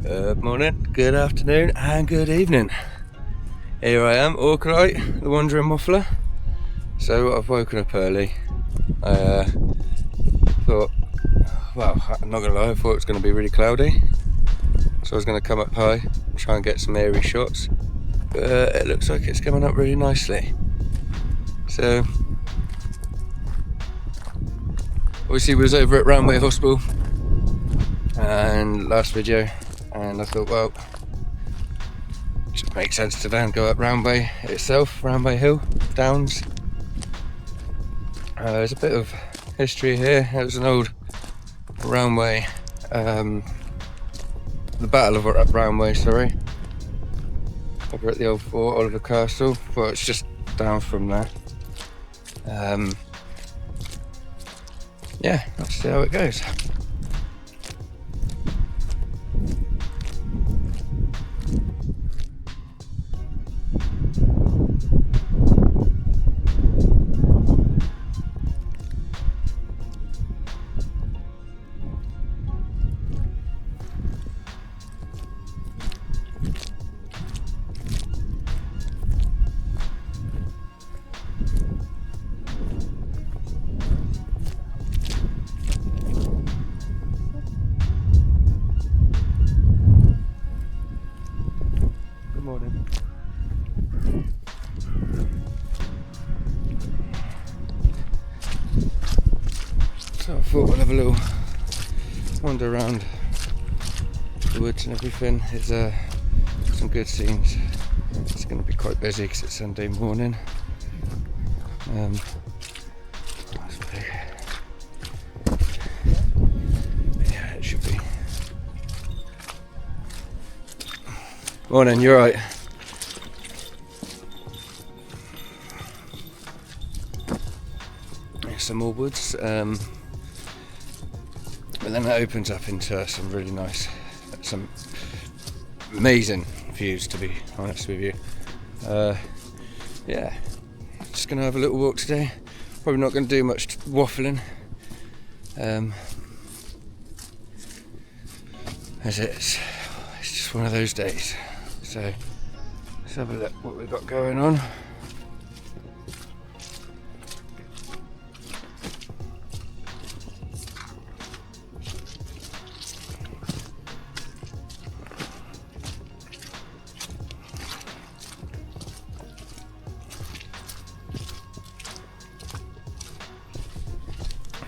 Good morning, good afternoon and good evening. Here I am, Orcalite, the wandering waffler. So I've woken up early. I thought, well, I'm not going to lie, I thought it was going to be really cloudy. So I was going to come up high and try and get some airy shots. But it looks like it's coming up really nicely. So, obviously we was over at Roundway Hospital and last video, and I thought, well, it just makes sense to then go up Roundway itself, Roundway Hill, Downs. There's a bit of history here. It was an old Roundway, the Battle of Roundway, sorry, over at the old Fort Oliver Castle. Well, it's just down from there. Yeah, let's see how it goes. So I thought we'll have a little wander around the woods and everything. It's some good scenes. It's going to be quite busy because it's Sunday morning. That's big. Yeah, it should be. Morning, you're right. Some more woods. But then that opens up into some really nice, some amazing views, to be honest with you. Yeah, just going to have a little walk today. Probably not going to do much waffling, as it's just one of those days. So let's have a look what we've got going on.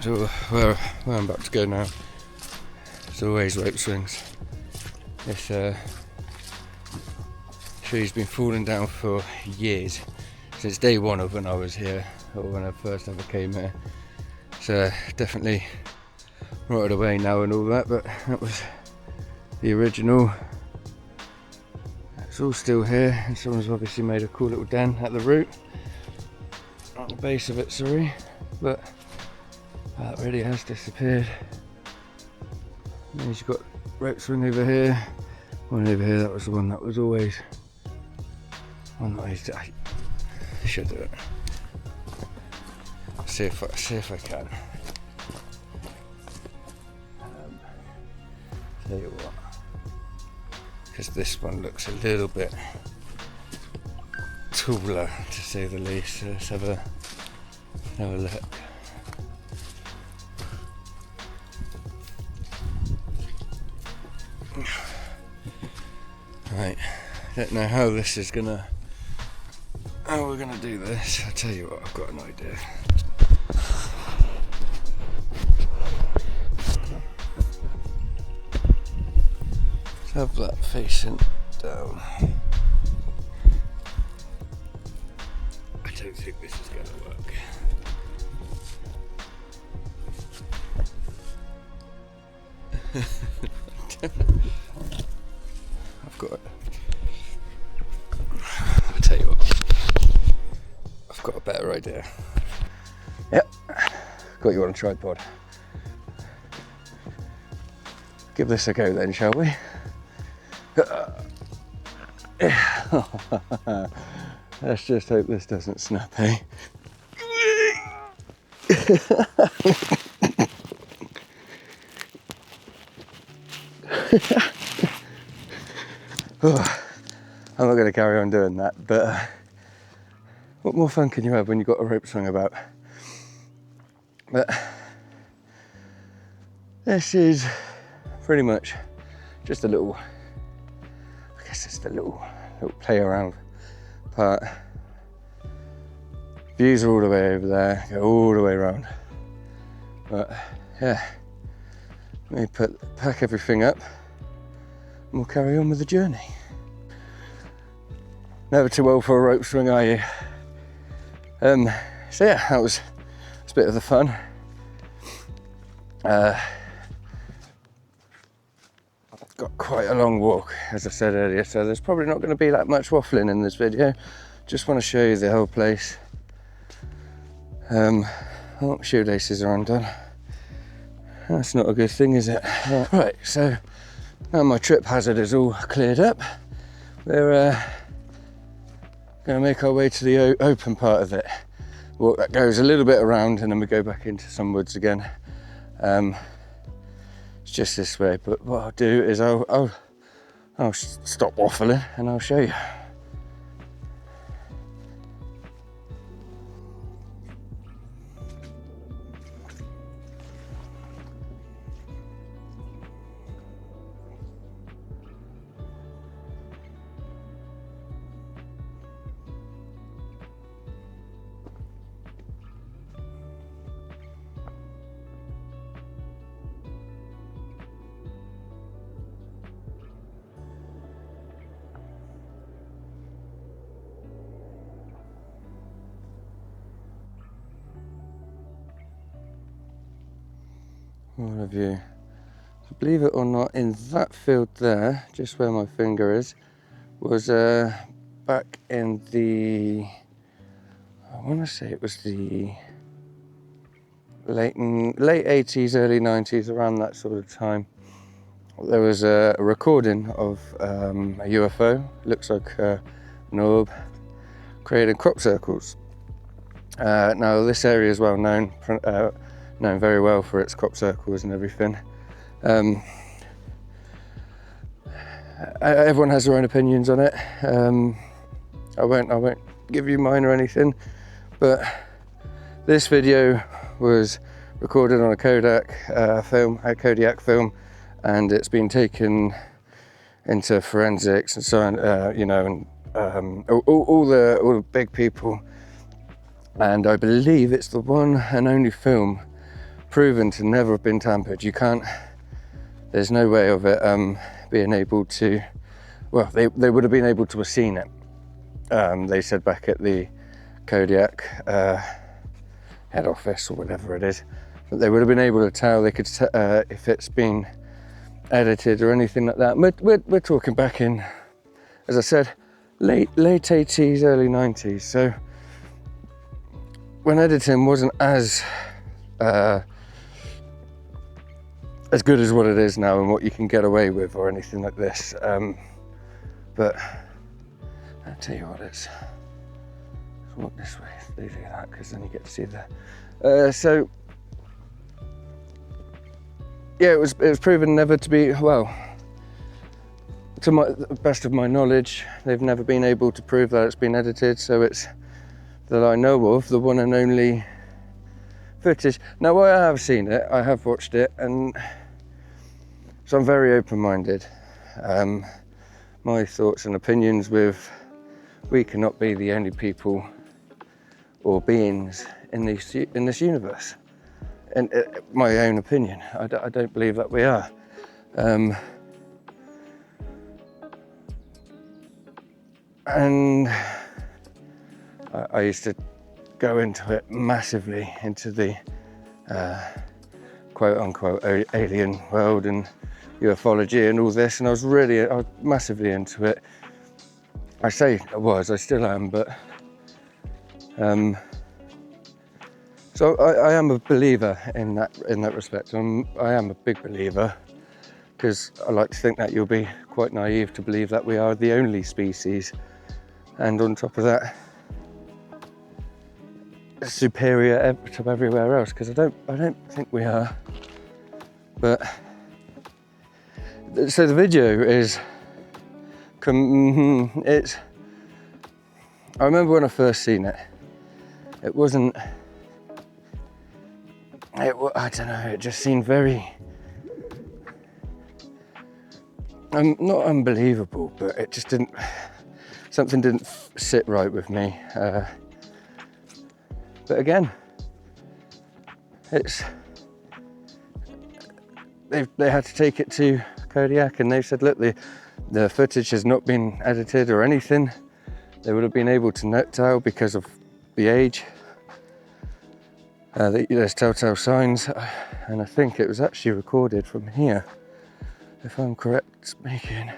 So where I'm about to go now, it's always rope swings. This tree's been falling down for years, since day one of when I was here, or when I first ever came here. So definitely rotted away now and all that, but that was the original. It's all still here, and someone's obviously made a cool little den at the root, at the base of it, sorry, but that really has disappeared. And then you've got rope swing over here, one over here. That was the one that was always one that I should do it. See if I can. Tell you what, because this one looks a little bit taller, to say the least. So let's have a look. Right, don't know how we're gonna do this. I'll tell you what, I've got an idea. Let's have that facing down. I don't think this is gonna work. I'll tell you what, I've got a better idea. Yep, got you on a tripod. Give this a go then, shall we? Let's just hope this doesn't snap, eh? I'm not going to carry on doing that, but what more fun can you have when you've got a rope swing about? But this is pretty much just a little, I guess it's the little play around part. Views are all the way over there, go all the way around. But yeah, let me pack everything up and we'll carry on with the journey. Never too old for a rope swing, are you? So yeah, that was a bit of the fun. I've got quite a long walk, as I said earlier, so there's probably not going to be that much waffling in this video. Just want to show you the whole place. Oh, shoelaces are undone. That's not a good thing, is it? Right, so now my trip hazard is all cleared up. We're going to make our way to the open part of it. Walk that goes a little bit around and then we go back into some woods again. It's just this way, but what I'll do is I'll stop waffling and I'll show you. All of you. So believe it or not, in that field there, just where my finger is, was back in the, I want to say it was the late 80s, early 90s, around that sort of time. There was a recording of a UFO, looks like an orb, creating crop circles. Now this area is well known very well for its crop circles and everything. Everyone has their own opinions on it. I won't give you mine or anything, but this video was recorded on a Kodiak film, and it's been taken into forensics and so on, you know, and all the big people, and I believe it's the one and only film proven to never have been tampered. You can't, there's no way of it being able to, well, they would have been able to have seen it. They said back at the Kodiak head office or whatever it is, that they would have been able to tell, they could if it's been edited or anything like that. We're talking back in, as I said, late 80s, early 90s. So when editing wasn't as good as what it is now and what you can get away with or anything like this. But I'll tell you what, let's walk this way. They do that because then you get to see the. So yeah, it was proven never to be, well, to the best of my knowledge, they've never been able to prove that it's been edited. So it's, that I know of, the one and only footage. Now I have seen it, I have watched it, and so I'm very open-minded. My thoughts and opinions with, we cannot be the only people or beings in this universe. And my own opinion, I don't believe that we are. And I used to go into it massively, into the quote-unquote alien world and ufology and all this, and I was massively into it. I say I was, I still am, but so I am a believer in that respect. I am a big believer, because I like to think that you'll be quite naive to believe that we are the only species, and on top of that, superior to everywhere else, because I don't think we are. But so the video is It's. I remember when I first seen it. It wasn't. I don't know. It just seemed very. Not unbelievable, but it just didn't. Something didn't sit right with me. But again, it's. They had to take it to Kodiak, and they said, look, the footage has not been edited or anything. They would have been able to tell because of the age. There's telltale signs, and I think it was actually recorded from here, if I'm correct speaking.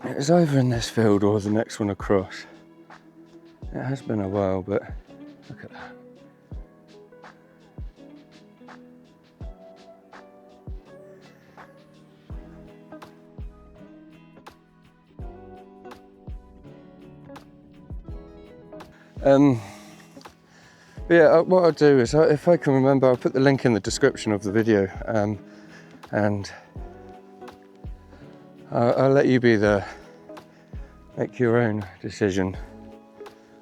It was either in this field or the next one across. It has been a while, but look at that. Yeah, what I'll do is, if I can remember, I'll put the link in the description of the video, and I'll let you make your own decision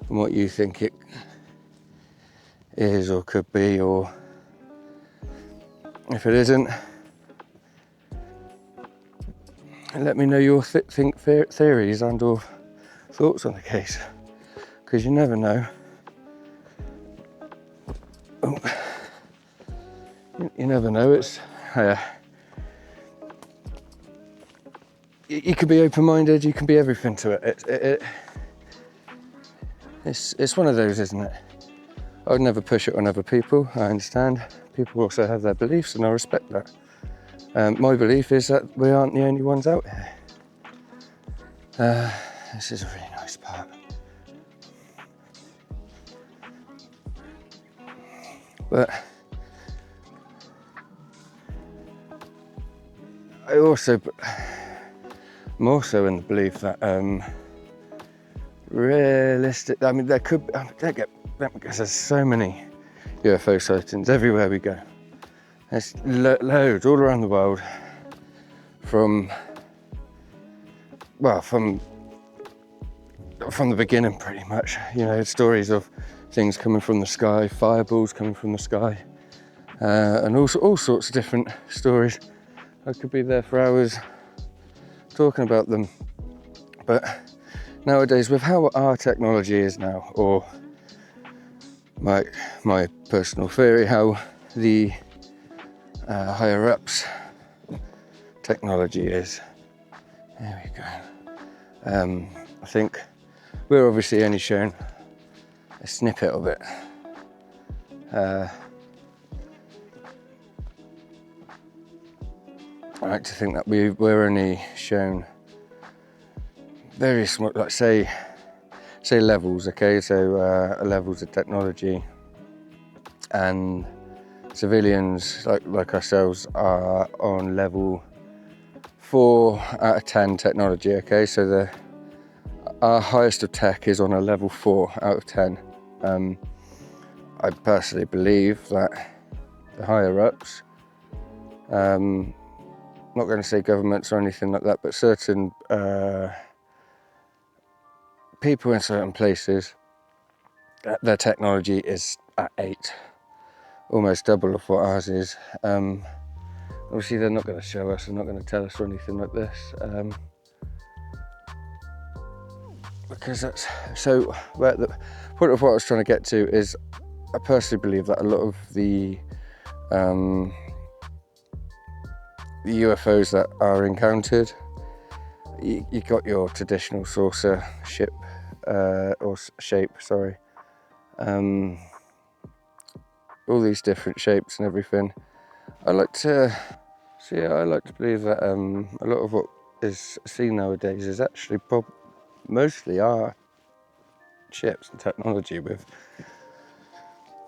on what you think it is or could be, or if it isn't, let me know your theories and or thoughts on the case, because you never know. You never know. It's you can be open-minded. You can be everything to it. It's one of those, isn't it? I would never push it on other people. I understand. People also have their beliefs, and I respect that. My belief is that we aren't the only ones out here. This is a really nice park. But I'm also in the belief that realistic. I mean, there could. Because there's so many UFO sightings everywhere we go. There's loads all around the world. From the beginning, pretty much. You know, stories of things coming from the sky, fireballs coming from the sky, and all sorts of different stories. I could be there for hours talking about them. But nowadays, with how our technology is now, or my personal theory, how the higher ups technology is. There we go. I think we're obviously only shown a snippet of it. I like to think that we're only shown very small, like say levels, okay? So levels of technology, and civilians like ourselves are on level 4 out of 10 technology, okay? So our highest of tech is on a level 4 out of 10. I personally believe that the higher ups, not going to say governments or anything like that, but certain people in certain places, their technology is at 8, almost double of what ours is. Obviously they're not going to show us, they're not going to tell us or anything like this, because that's so. Well, the point of what I was trying to get to is, I personally believe that a lot of the UFOs that are encountered, you got your traditional saucer shape, sorry, all these different shapes and everything. I like to believe that a lot of what is seen nowadays is actually mostly our ships and technology. With,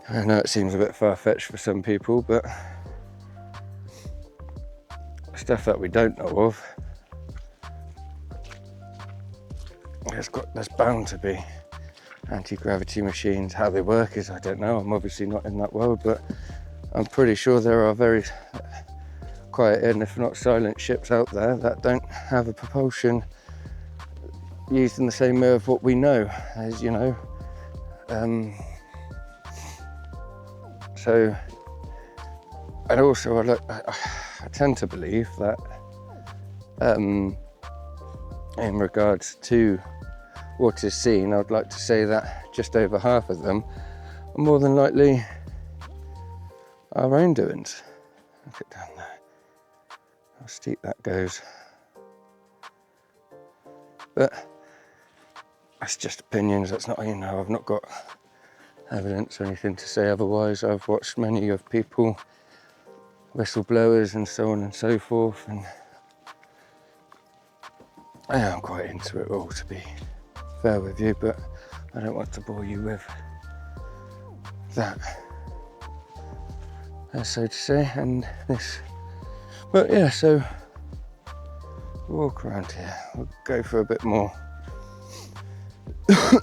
I know it seems a bit far-fetched for some people, but stuff that we don't know of, there's bound to be anti-gravity machines. How they work is, I don't know. I'm obviously not in that world, but I'm pretty sure there are quiet and if not silent ships out there that don't have a propulsion used in the same way of what we know as, you know. So, and also I tend to believe that in regards to what is seen, I'd like to say that just over half of them are more than likely our own doings. Look at down there, how steep that goes. But that's just opinions, that's not, you know, I've not got evidence or anything to say otherwise. I've watched many of people, whistleblowers and so on and so forth, and I am quite into it all, to be fair with you, but I don't want to bore you with that, so to say, and this. But yeah, so walk around here, we'll go for a bit more.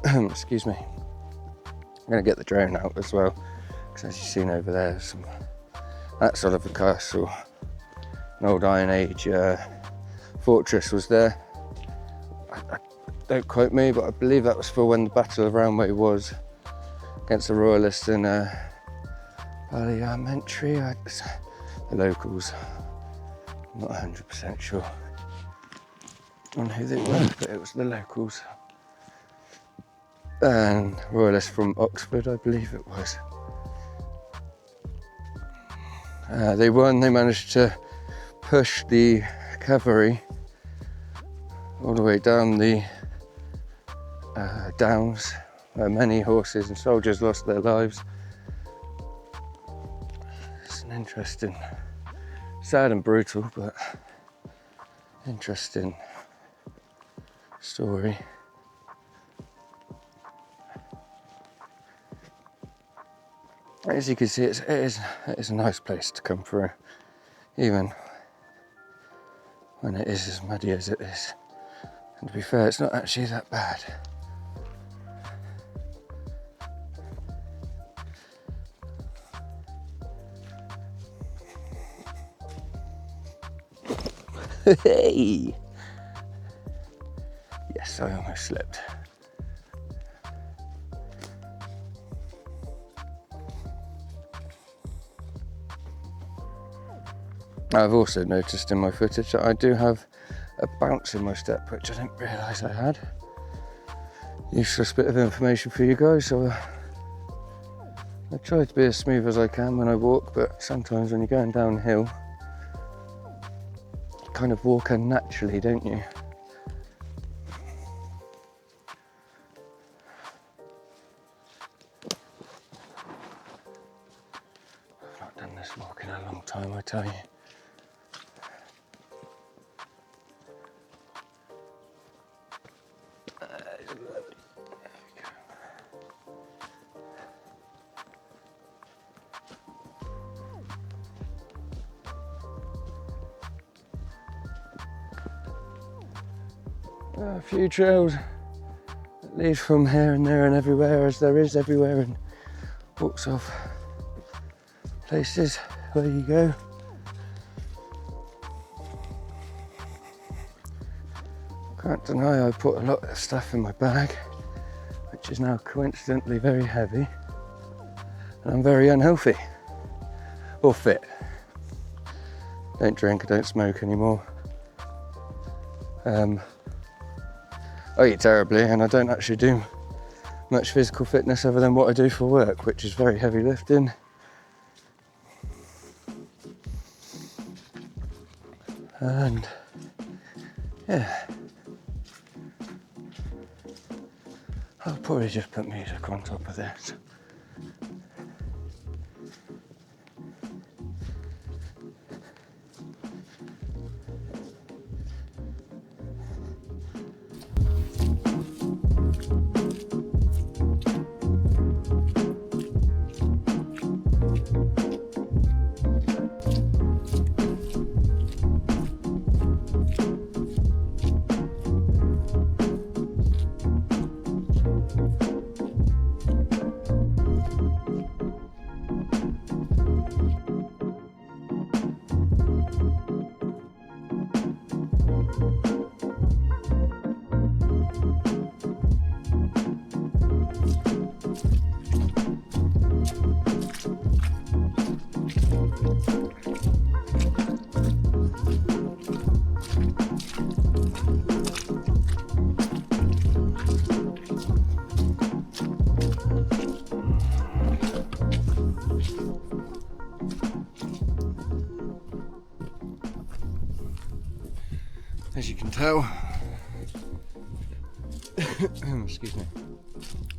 Excuse me. I'm going to get the drone out as well, because as you've seen over there, that sort of a castle, an old Iron Age fortress was there. Don't quote me, but I believe that was for when the Battle of Roundway was against the Royalists in Parliamentary, the locals. I'm not 100% sure on who they were, but it was the locals. And Royalists from Oxford, I believe it was. They won, they managed to push the cavalry all the way down the downs, where many horses and soldiers lost their lives. It's an interesting, sad and brutal, but interesting story. As you can see, it is a nice place to come through, even when it is as muddy as it is. And to be fair, it's not actually that bad. Hey! Yes, I almost slipped. I've also noticed in my footage that I do have a bounce in my step, which I didn't realise I had. Useless bit of information for you guys, so I try to be as smooth as I can when I walk, but sometimes when you're going downhill, you kind of walk unnaturally, don't you? I've not done this walk in a long time, I tell you. A few trails that lead from here and there and everywhere, as there is everywhere in walks of places where you go. Can't deny I put a lot of stuff in my bag, which is now coincidentally very heavy, and I'm very unhealthy, or fit. Don't drink, I don't smoke anymore. I eat terribly, and I don't actually do much physical fitness other than what I do for work, which is very heavy lifting. And yeah, I'll probably just put music on top of this. As you can tell, excuse me,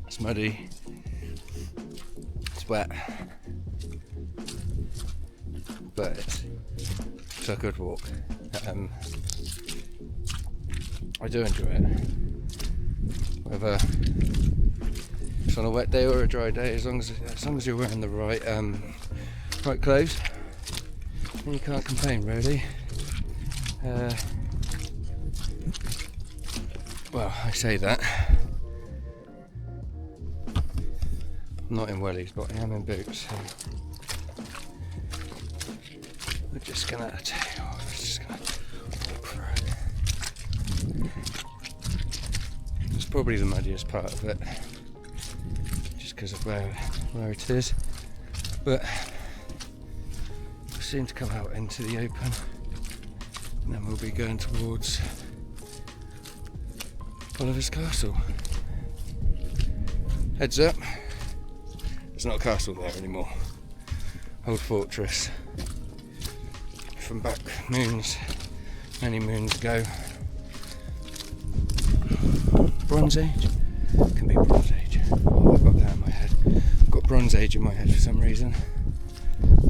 it's muddy, it's wet, but it's a good walk. I do enjoy it, whether it's on a wet day or a dry day, as long as you're wearing the right clothes, then you can't complain really. Well, I say that. I'm not in wellies, but I am in boots. So we're just gonna walk through it. It's probably the muddiest part of it, just because of where it is. But we seem to come out into the open, and then we'll be going towards Oliver's Castle. Heads up, there's not a castle there anymore. Old fortress from back many moons ago. Bronze Age? Can be Bronze Age. Oh, I've got that in my head. I've got Bronze Age in my head for some reason.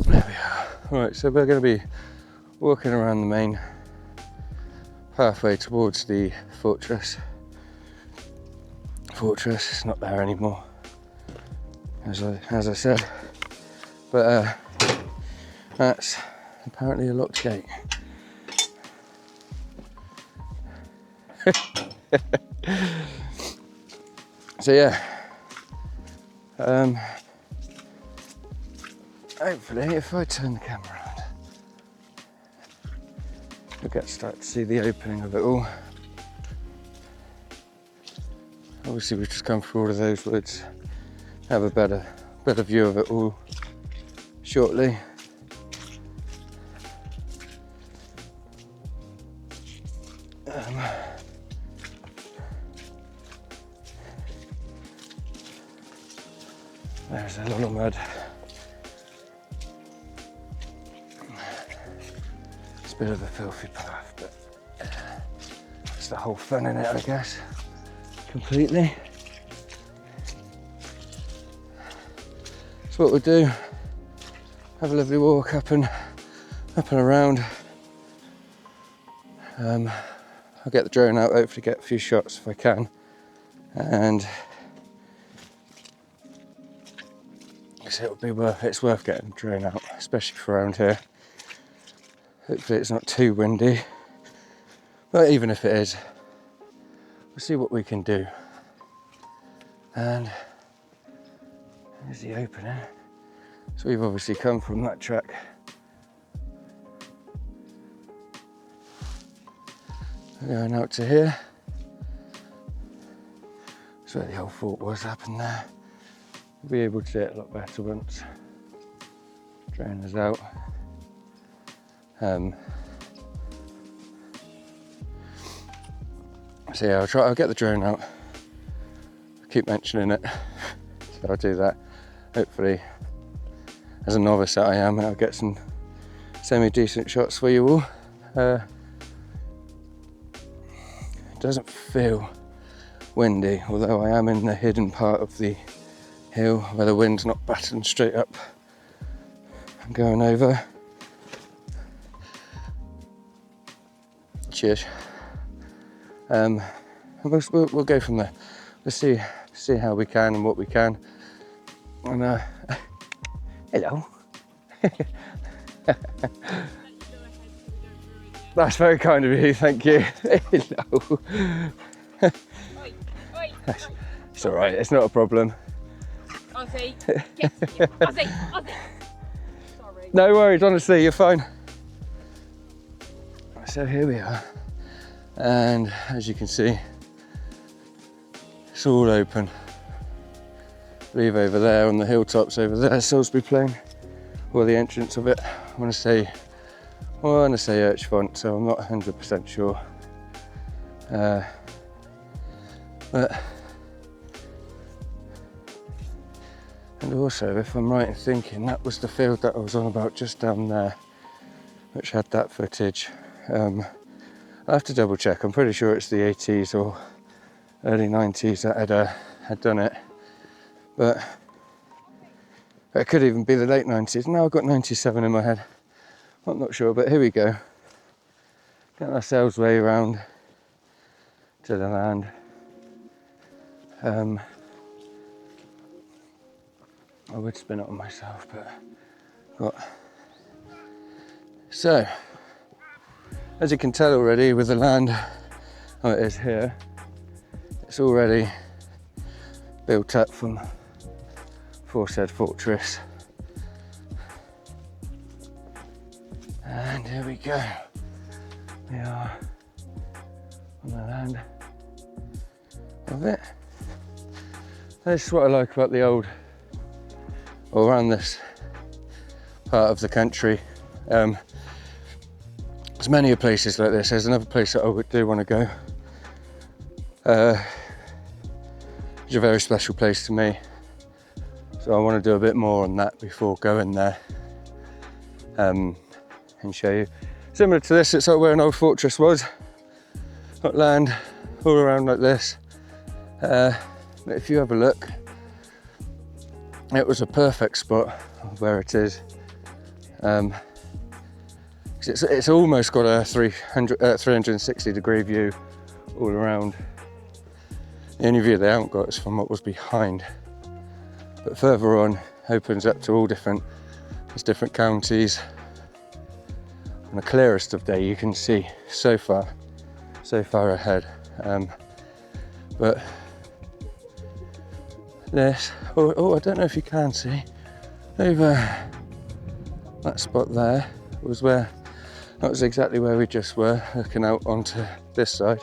There we are. Right, so we're going to be walking around the main pathway towards the fortress. It's not there anymore, as I said, but that's apparently a locked gate. So yeah, hopefully if I turn the camera around, we'll start to see the opening of it all. Obviously we've just come through all of those woods, have a better view of it all shortly. There's a lot of mud. It's a bit of a filthy path, but it's the whole fun in it, I guess. Completely. So what we'll do, have a lovely walk up and around. I'll get the drone out, hopefully get a few shots if I can, and it's worth getting the drone out, especially for around here. Hopefully it's not too windy, but even if it is, we'll see what we can do. And there's the opening. So we've obviously come from that track. We're going out to here. That's where the old fort was up in there. We'll be able to see it a lot better once the drone is out. So yeah, I'll get the drone out. I keep mentioning it, so I'll do that. Hopefully, as a novice that I am, I'll get some semi-decent shots for you all. It doesn't feel windy, although I am in the hidden part of the hill where the wind's not batting straight up. I'm going over. Cheers. We'll go from there. We'll see how we can and what we can. And hello. That's very kind of you, thank you. Hello. It's all right. It's not a problem. Ozzy. Yes, Ozzy. Sorry. No worries. Honestly, you're fine. So here we are, and as you can see, it's all open. I believe over there on the hilltops over there, Salisbury Plain, or the entrance of it. I want to say Urchfont, so I'm not 100% sure. But And also, if I'm right in thinking, that was the field that I was on about just down there, which had that footage. I have to double check. I'm pretty sure it's the 80s or early 90s that had done it, but it could even be the late 90s. Now I've got 97 in my head. I'm not sure, but here we go. Getting ourselves way around to the land. I would spin it on myself, but so, as you can tell already with the land, how it is here, it's already built up from aforesaid fortress. And here we go. We are on the land of it. This is what I like about the old, or around this part of the country. There's many places like this. There's another place that I do want to go. It's a very special place to me. So I want to do a bit more on that before going there. And show you. Similar to this, it's like where an old fortress was. Got land all around like this. But if you have a look, it was a perfect spot where it is. It's almost got a 360 degree view all around. The only view they haven't got is from what was behind. But further on opens up to all different counties. On the clearest of day you can see so far ahead. But this, I don't know if you can see, over that spot there that was exactly where we just were, looking out onto this side.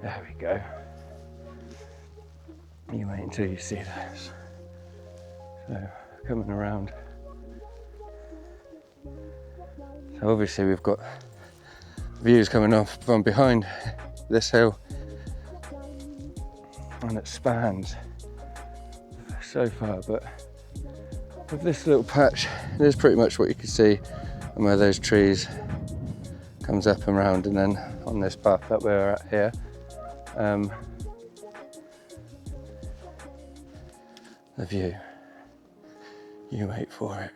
There we go. You wait until you see this. So, coming around. So obviously we've got views coming off from behind this hill, and it spans so far, but with this little patch, there's pretty much what you can see, and where those trees comes up and round, and then on this path that we're at here, the view, you wait for it,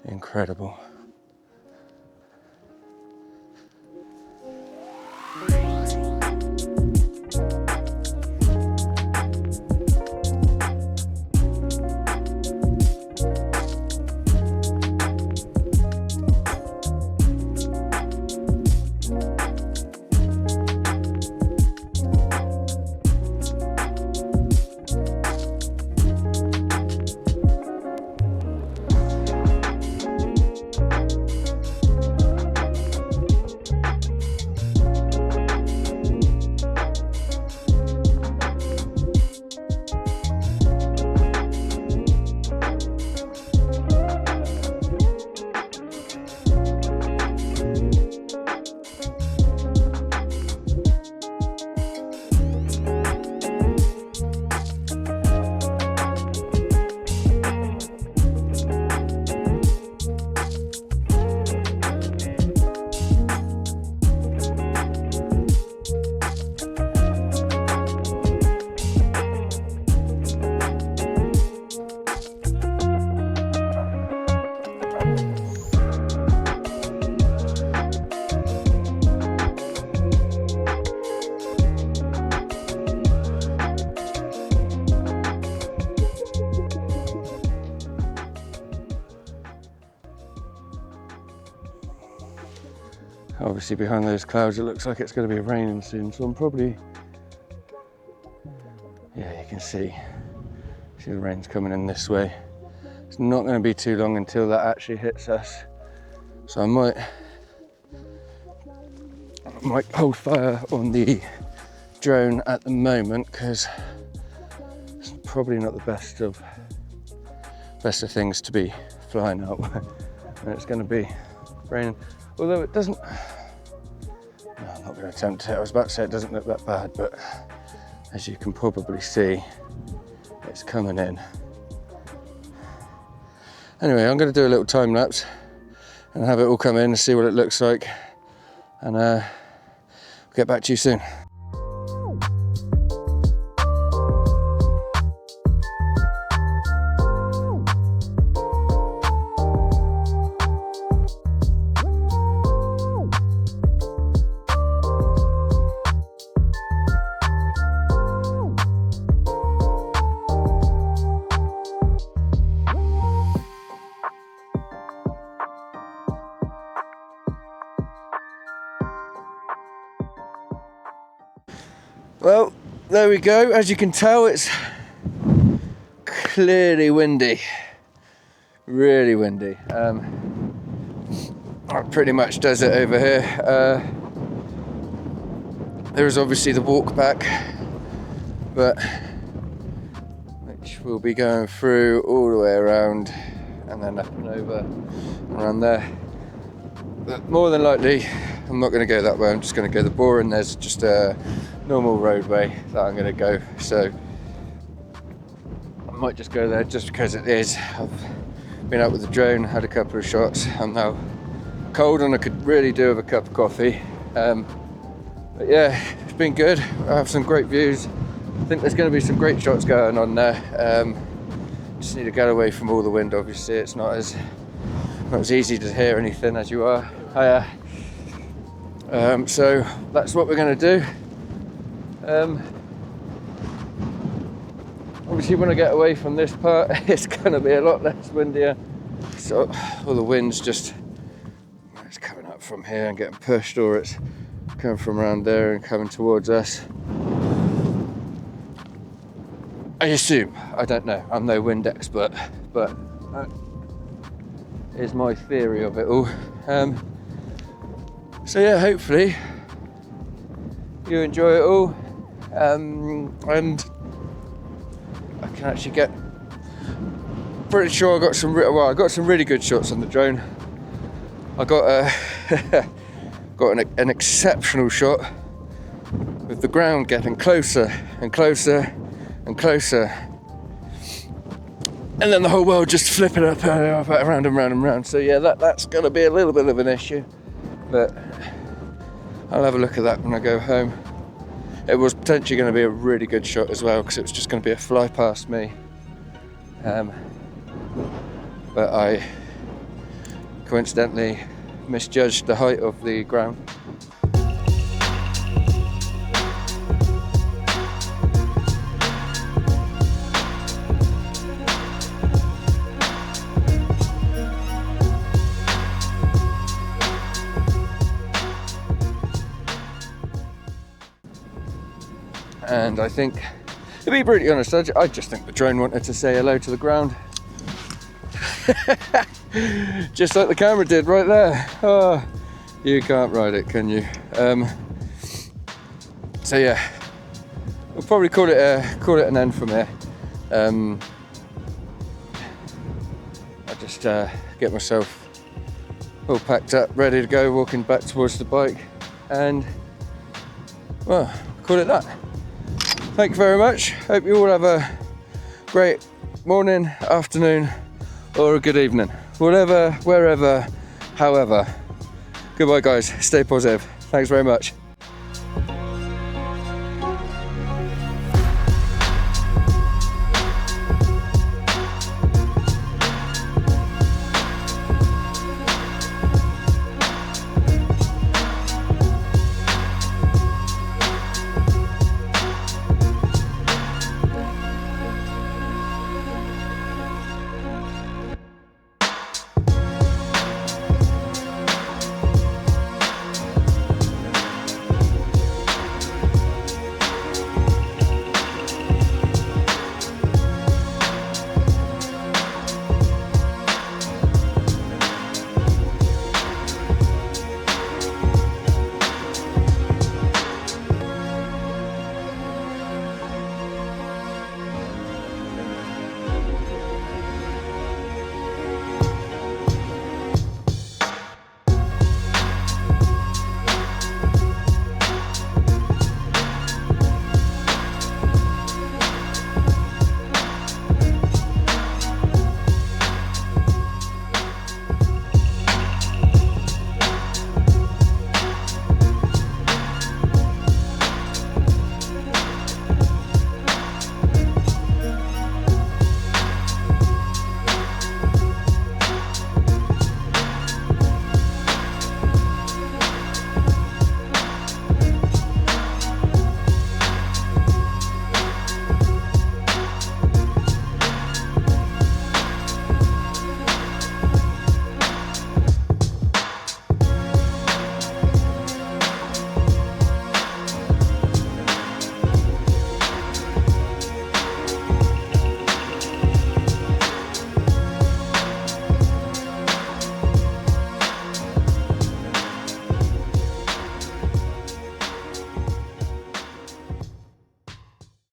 incredible. Obviously behind those clouds it looks like it's going to be raining soon, so I'm probably, yeah, you can see the rain's coming in this way. It's not going to be too long until that actually hits us, so I might hold fire on the drone at the moment, because it's probably not the best of things to be flying out when it's going to be raining. Although it doesn't, no, I'm not going to attempt it. I was about to say it doesn't look that bad, but as you can probably see, it's coming in. Anyway, I'm going to do a little time lapse and have it all come in and see what it looks like, and I'll get back to you soon. Well, there we go. As you can tell, it's clearly windy, really windy. Pretty much desert over here. There is obviously the walk back, which we'll be going through all the way around and then up and over around there. But more than likely, I'm not going to go that way. I'm just going to go the boring. There's just a normal roadway that I'm going to go, so I might just go there just because it is. I've been out with the drone, had a couple of shots. I'm now cold and I could really do with a cup of coffee, but yeah, it's been good. I have some great views. I think there's going to be some great shots going on there. Just need to get away from all the wind. Obviously it's not as easy to hear anything as you are. So that's what we're going to do. Obviously when I get away from this part, it's going to be a lot less windier. So all the wind's just, it's coming up from here and getting pushed, or it's coming from around there and coming towards us. I assume, I don't know, I'm no wind expert, but that is my theory of it all. So yeah, hopefully you enjoy it all, and I can actually get, pretty sure I got some really good shots on the drone. I got an exceptional shot with the ground getting closer and closer and closer, and then the whole world just flipping up around and round and round. So yeah, that's going to be a little bit of an issue, but I'll have a look at that when I go home. It was potentially going to be a really good shot as well, because it was just going to be a fly past me, but I coincidentally misjudged the height of the ground. And I think, to be brutally honest, I just think the drone wanted to say hello to the ground. Just like the camera did right there. Oh, you can't ride it, can you? So yeah, we'll probably call it an end from here. I just get myself all packed up, ready to go, walking back towards the bike, and well, call it that. Thank you very much. Hope you all have a great morning, afternoon, or a good evening. Whatever, wherever, however. Goodbye guys, stay positive. Thanks very much.